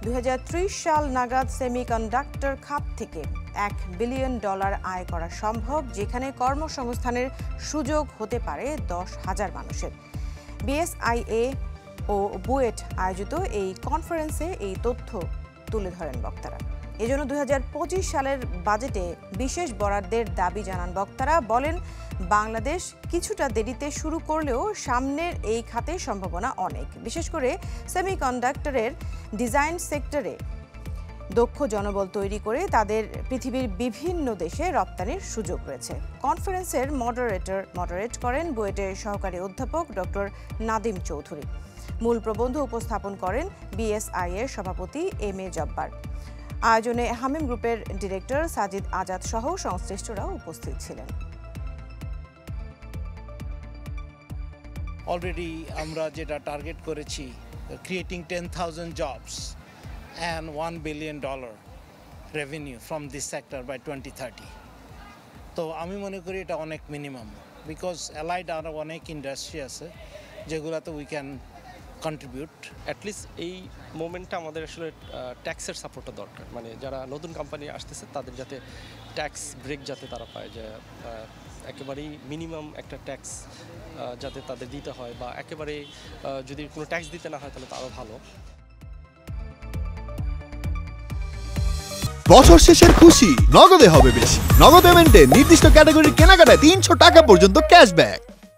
2030 সাল নাগাদ সেমিকন্ডাক্টর খাত থেকে $1 বিলিয়ন আয় করা সম্ভব, যেখানে কর্মসংস্থানের সুযোগ হতে পারে 10,000 মানুষের। বিএসআইএ ও বুয়েট আয়োজিত এই কনফারেন্সে এই তথ্য তুলে ধরেন বক্তারা। এজন্য 2025 সালের বাজেটে বিশেষ বরাদ্দের দাবি জানান বক্তারা। বলেন, বাংলাদেশ কিছুটা দেরিতে শুরু করলেও সামনের এই খাতে সম্ভাবনা অনেক, বিশেষ করে সেমিকন্ডাক্টরের ডিজাইন সেক্টরে দক্ষ জনবল তৈরি করে তাদের পৃথিবীর বিভিন্ন দেশে রপ্তানির সুযোগ রয়েছে। কনফারেন্সের মডারেট করেন বুয়েটের সহকারী অধ্যাপক ডক্টর নাদিম চৌধুরী। মূল প্রবন্ধ উপস্থাপন করেন বিএসআইএর সভাপতি এম.এ. জব্বার। আয়োজনে হামিম গ্রুপের ডিরেক্টর সাজিদ আজাদ সহ সংশ্লিষ্টরাও উপস্থিত ছিলেন। অলরেডি আমরা যেটা টার্গেট করেছি, creating 10,000 jobs and $1 billion revenue from this sector by 2030. তো আমি মনে করি এটা অনেক মিনিমাম, বিকজ অ্যালাইড আরও অনেক ইন্ডাস্ট্রি আছে যেগুলোতে উই ক্যান কন্ট্রিবিউট। অ্যাটলিস্ট এই মোমেন্টটা আমাদের আসলে ট্যাক্সের সাপোর্টটা দরকার, মানে যারা নতুন কোম্পানি আসতেছে তাদের যাতে ট্যাক্স ব্রেক যাতে তারা পায়, যে একেবারেই মিনিমাম একটা ট্যাক্স যাতে তাদের দিতে হয়, বা একেবারে যদি কোনো ট্যাক্স দিতে না হয় তাহলে তো আরও ভালো। বছর শেষের খুশি নগদে হবে বেশি। নগদ পেমেন্টে নির্দিষ্ট ক্যাটাগরির কেনাকাটায় 300 টাকা পর্যন্ত ক্যাশব্যাক।